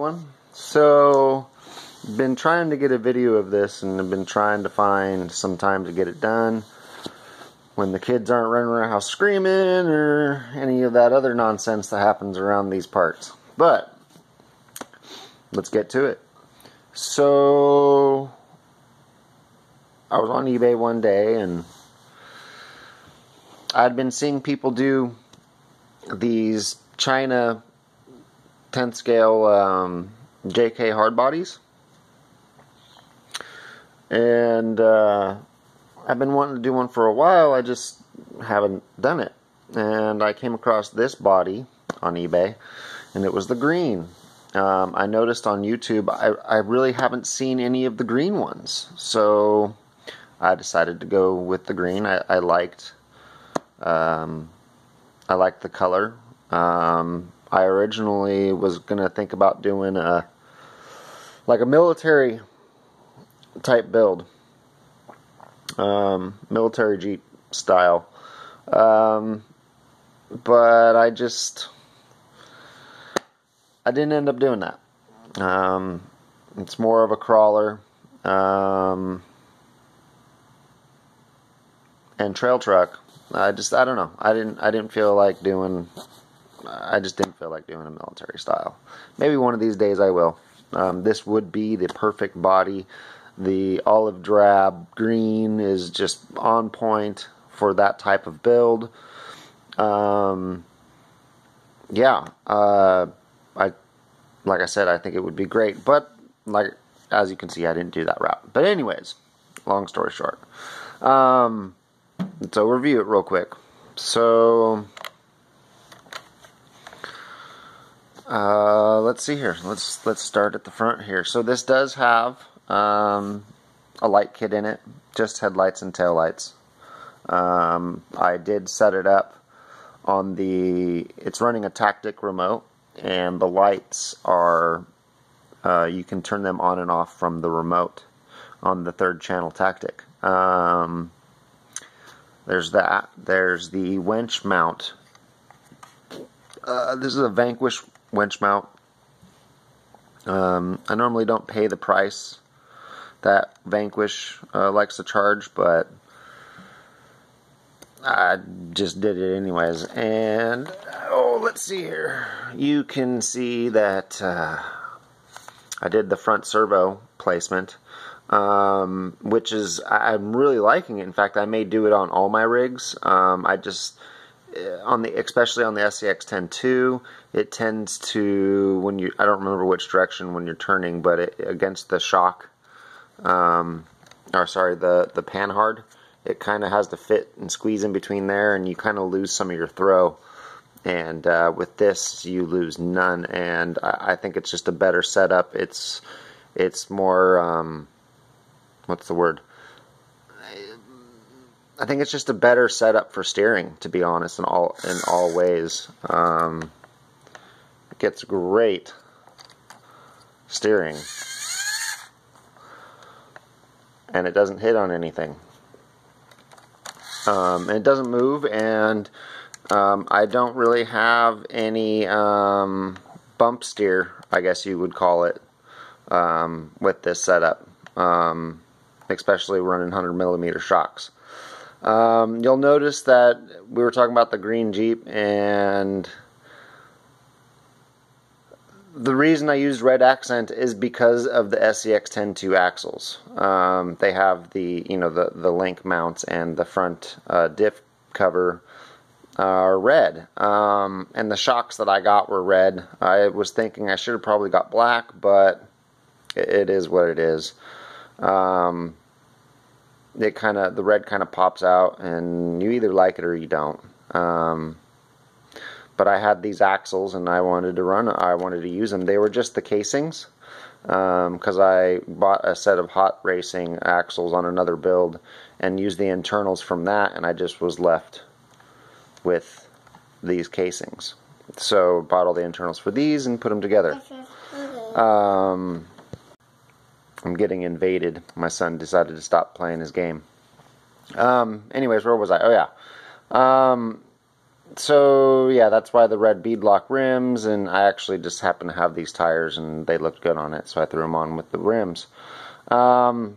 one. So, been trying to get a video of this, and I've been trying to find some time to get it done when the kids aren't running around the house screaming or any of that other nonsense that happens around these parts. But let's get to it. So I was on eBay one day, and I'd been seeing people do these China 10th scale JK Hardbodies, and I've been wanting to do one for a while. I just haven't done it, and I came across this body on eBay, and it was the green. I noticed on YouTube I really haven't seen any of the green ones, so I decided to go with the green. I liked the color. I originally was gonna think about doing like a military type build, military Jeep style, but I didn't end up doing that. It's more of a crawler and trail truck. I don't know. I didn't feel like doing. I just didn't feel like doing a military style. Maybe one of these days I will. This would be the perfect body. The olive drab green is just on point for that type of build. Yeah. Like I said, I think it would be great. But as you can see, I didn't do that route. But anyways, long story short. So review it real quick. So let's see here. Let's start at the front here. So this does have a light kit in it, just headlights and taillights. I did set it up on it's running a Tatic remote, and the lights are you can turn them on and off from the remote on the 3rd channel Tatic. There's that. There's the winch mount. This is a Vanquish winch mount. I normally don't pay the price that Vanquish likes to charge, but I just did it anyways. And let's see here. You can see that I did the front servo placement, which is, I'm really liking it. In fact, I may do it on all my rigs. Especially on the scx10 2, it tends to, I don't remember which direction when you're turning, but against the shock, the panhard, it kind of has to fit and squeeze in between there, and you kind of lose some of your throw. And with this, you lose none. And I think it's just a better setup. It's more, what's the word? I think it's just a better setup for steering, to be honest, in all ways. It gets great steering, and it doesn't hit on anything. And it doesn't move, and I don't really have any bump steer, I guess you would call it, with this setup, especially running 100mm shocks. You'll notice that we were talking about the green Jeep, and the reason I used red accent is because of the scx10 2 axles. They have the link mounts, and the front diff cover are red, and the shocks that I got were red. I was thinking I should have probably got black, but it is what it is. The red kind of pops out, and you either like it or you don't. But I had these axles, and I wanted to use them. They were just the casings, because I bought a set of hot racing axles on another build and used the internals from that, and I just was left with these casings. So bought all the internals for these and put them together. I'm getting invaded. My son decided to stop playing his game. Anyways, where was I? Oh yeah. So yeah, that's why the red beadlock rims, and I actually just happen to have these tires and they looked good on it, so I threw them on with the rims. But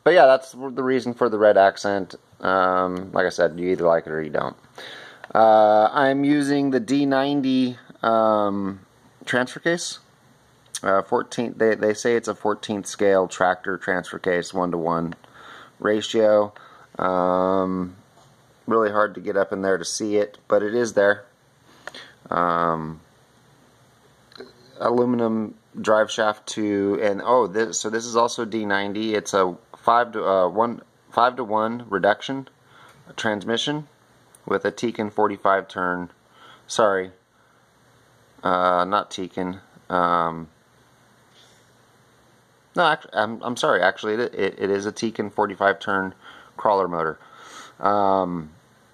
yeah, that's the reason for the red accent. Like I said, you either like it or you don't. I'm using the D90 transfer case. 14. They say it's a 14th scale tractor transfer case, 1-to-1 ratio. Really hard to get up in there to see it, but it is there. Aluminum drive shaft to, and so this is also D90. It's a 5-to-1 reduction transmission with a Tekin 45 turn. Sorry, not Tekin. No, actually, I'm sorry. Actually, it is a Tekin 45 turn crawler motor.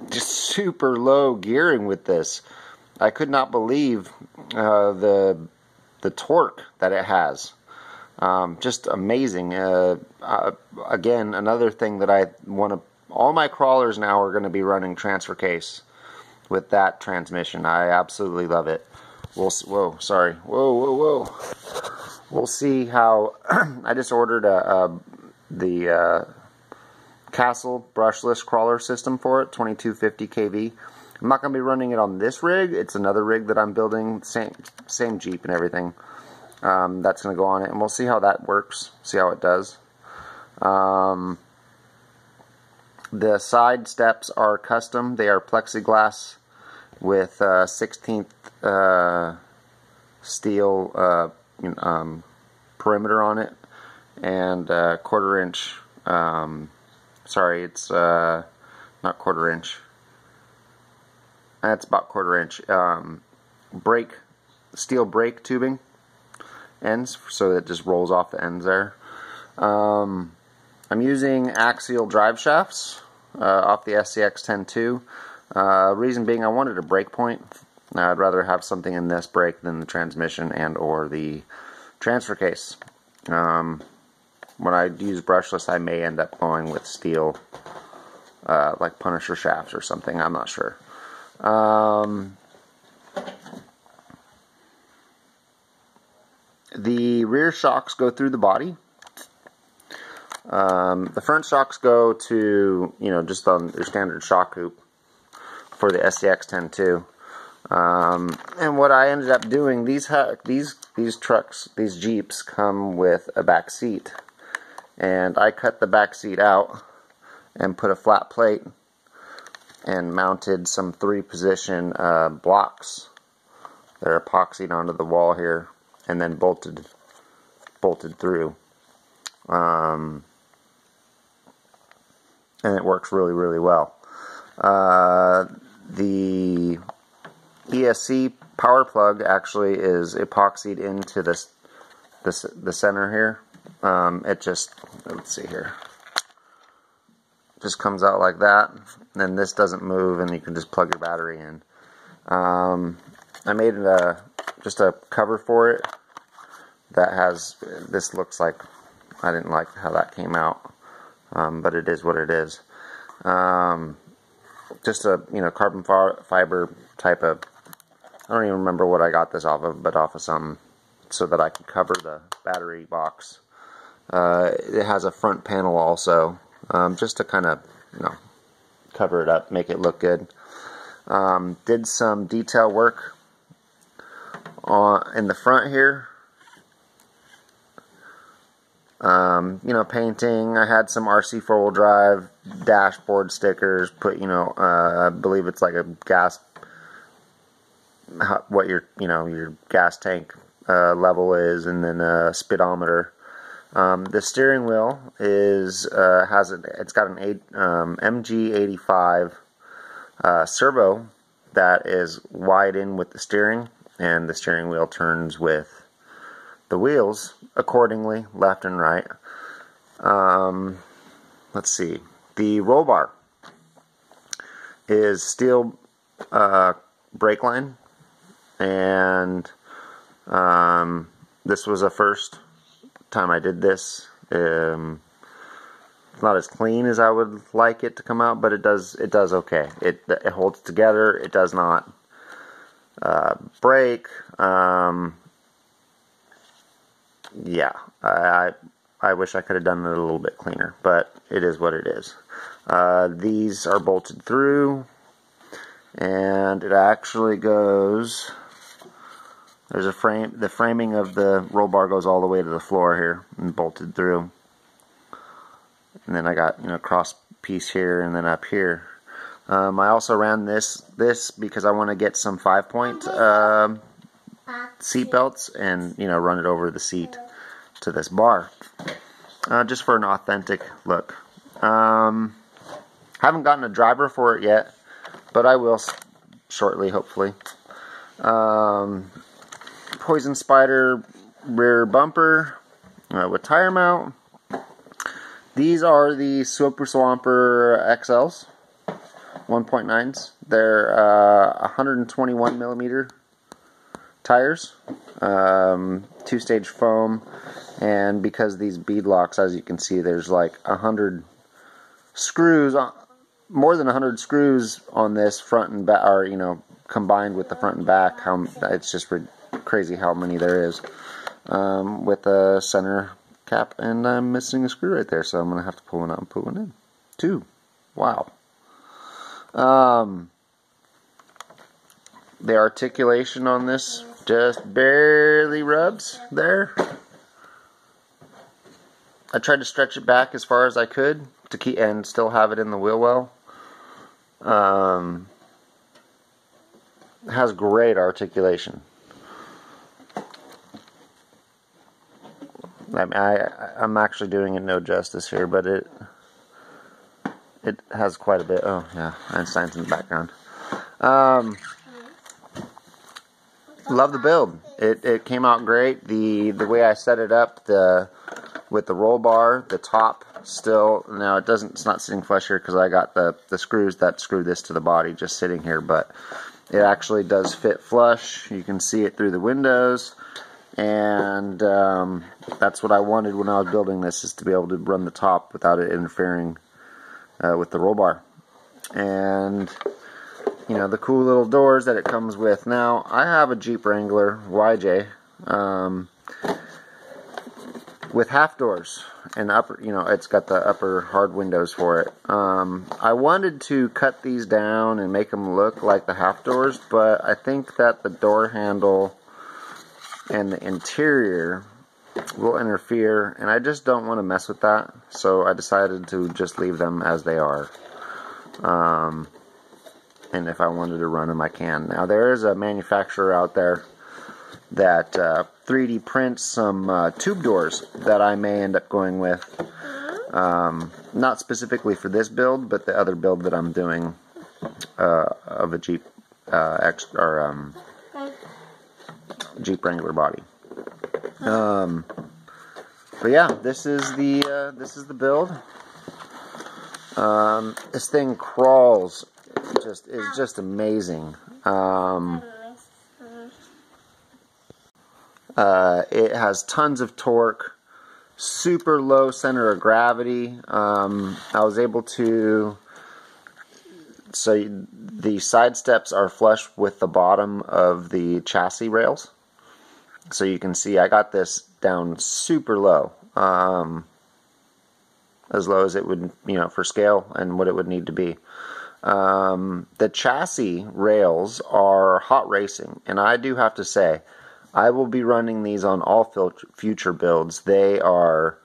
Just super low gearing with this. I could not believe the torque that it has. Just amazing. Again, another thing that I want to. All my crawlers now are going to be running transfer case with that transmission. I absolutely love it. Whoa, sorry. Whoa. We'll see how. I just ordered the Castle brushless crawler system for it, 2250 kV. I'm not going to be running it on this rig. It's another rig that I'm building, same Jeep and everything. That's going to go on it, and we'll see how that works, see how it does. The side steps are custom. They are plexiglass with 16th steel perimeter on it, and 1/4 inch. Sorry, it's not 1/4 inch. That's about 1/4 inch steel brake tubing ends, so it just rolls off the ends there. I'm using axial drive shafts off the scx10 too. Reason being, I wanted a brake point. I'd rather have something in this brake than the transmission and or the transfer case. When I use brushless, I may end up going with steel, like Punisher shafts or something. I'm not sure. The rear shocks go through the body. The front shocks go to, just on your standard shock hoop for the scx10 too. And what I ended up doing, these trucks, these Jeeps come with a back seat, and I cut the back seat out and put a flat plate and mounted some 3-position blocks. They're epoxied onto the wall here and then bolted through. And it works really, really well. The ESC power plug actually is epoxied into the center here. It just, let's see here, just comes out like that, and then this doesn't move, and you can just plug your battery in. I made just a cover for it that has, this looks like, I didn't like how that came out, but it is what it is. Just a carbon fiber type of, I don't even remember what I got this off of, but off of something, so that I could cover the battery box. It has a front panel also, just to kind of cover it up, make it look good. Did some detail work in the front here. Painting. I had some RC 4-wheel drive dashboard stickers. Put, I believe it's like a gas, what your gas tank level is, and then a speedometer. The steering wheel is it's got an MG85 servo that is wide in with the steering, and the steering wheel turns with the wheels accordingly, left and right. Let's see. The roll bar is steel brake line, and this was the first time I did this. not as clean as I would like it to come out, but it does okay. It holds together. It does not break. Yeah, I wish I could have done it a little bit cleaner, but it is what it is. These are bolted through, and it actually goes. There's a frame. The framing of the roll bar goes all the way to the floor here and bolted through. And then I got, cross piece here and then up here. I also ran this because I want to get some 5-point seat belts and run it over the seat to this bar, just for an authentic look. Haven't gotten a driver for it yet, but I will shortly, hopefully. Poison Spider rear bumper with tire mount. These are the Super Swamper XLs, 1.9s. They're 121 millimeter tires, 2-stage foam, and because these bead locks, as you can see, there's like 100 screws, more than 100 screws on this front and back, or combined with the front and back. It's just crazy how many there is, with a center cap, and I'm missing a screw right there, so I'm gonna have to pull one out and put one in. 2. Wow. The articulation on this just barely rubs there. I tried to stretch it back as far as I could to keep and still have it in the wheel well. It has great articulation. I'm actually doing it no justice here, but it has quite a bit. Oh yeah, Einstein's in the background. Love the build. It came out great. The way I set it up, with the roll bar, the top still, now it's not sitting flush here because I got the screws that screw this to the body just sitting here, but it actually does fit flush. You can see it through the windows. And that's what I wanted when I was building this, is to be able to run the top without it interfering with the roll bar. And the cool little doors that it comes with. Now I have a Jeep Wrangler YJ with half doors and upper. It's got the upper hard windows for it. I wanted to cut these down and make them look like the half doors, but I think that the door handle and the interior will interfere, and I just don't want to mess with that, so I decided to just leave them as they are. And if I wanted to run them, I can. Now there is a manufacturer out there that 3D prints some tube doors that I may end up going with, not specifically for this build, but the other build that I'm doing of a Jeep Jeep Wrangler body. But yeah, this is the build. This thing crawls, is just amazing. It has tons of torque, super low center of gravity. I was able to. So the side steps are flush with the bottom of the chassis rails. So you can see I got this down super low, as low as it would, for scale and what it would need to be. The chassis rails are hot racing, and I do have to say, I will be running these on all future builds. They are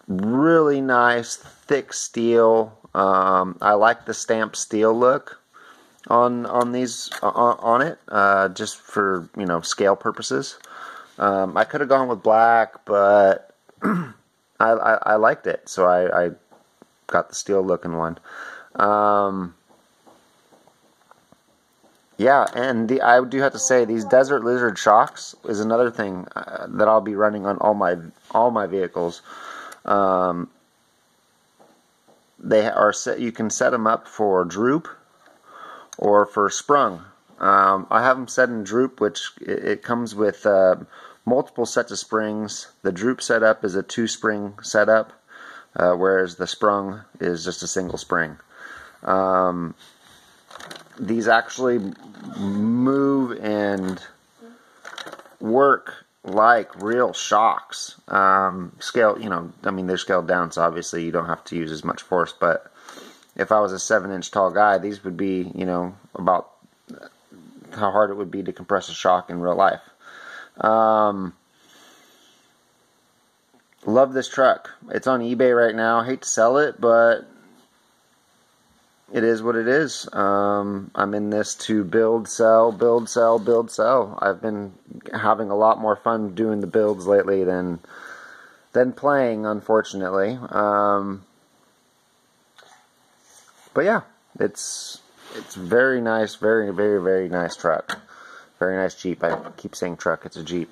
really nice, thick steel. I like the stamped steel look on these on it, just for scale purposes. I could have gone with black, but I liked it, so I got the steel looking one. Yeah, and I do have to say, these Desert Lizard shocks is another thing that I'll be running on all my vehicles. They are set. You can set them up for droop or for sprung. I have them set in droop, which it comes with multiple sets of springs. The droop setup is a 2-spring setup. whereas the sprung is just a single spring. These actually move and work like real shocks. Scale, you know, I mean, they're scaled down, so obviously you don't have to use as much force, but if I was a 7-inch tall guy, these would be, you know, about how hard it would be to compress a shock in real life. Love this truck. It's on eBay right now. I hate to sell it, but it is what it is. I'm in this to build, sell, build, sell, build, sell. I've been having a lot more fun doing the builds lately than playing, unfortunately. But yeah, it's very nice, very, very, very nice truck. Very nice Jeep. I keep saying truck, it's a Jeep.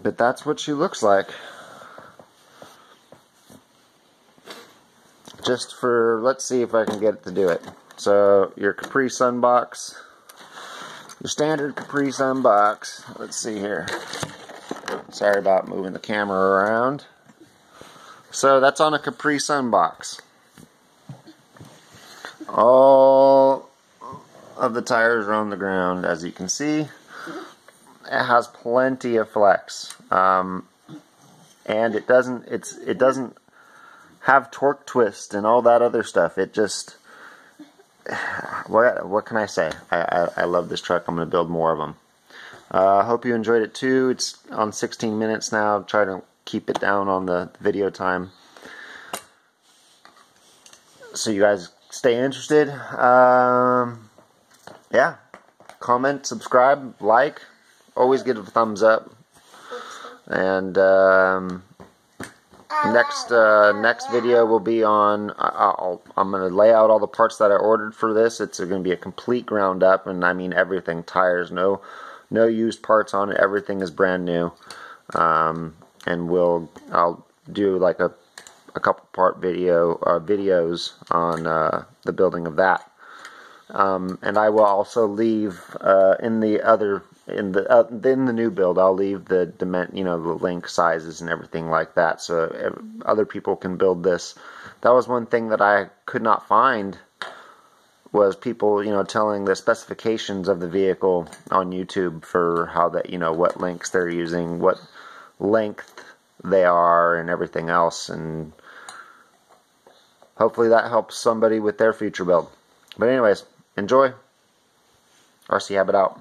But that's what she looks like. Just for, let's see if I can get it to do it. So, your Capri Sun box. Your standard Capri Sun box. Let's see here. Sorry about moving the camera around. So, that's on a Capri Sun box. All of the tires are on the ground, as you can see. It has plenty of flex, and it doesn't have torque twist and all that other stuff. It just, what can I say? I love this truck. I'm going to build more of them. Hope you enjoyed it too. It's on 16 minutes now. Try to keep it down on the video time, so you guys stay interested. Yeah, comment, subscribe, like. Always give it a thumbs up. And next video will be on. I'm gonna lay out all the parts that I ordered for this. It's gonna be a complete ground up, and I mean everything. Tires, no used parts on it. Everything is brand new. And I'll do like a couple part videos on the building of that. And I will also leave in the new build, I'll leave the the link sizes and everything like that, so other people can build this. That was one thing that I could not find, was people telling the specifications of the vehicle on YouTube for how that what links they're using, what length they are, and everything else. And hopefully that helps somebody with their future build. But anyways, enjoy. RC Habit out.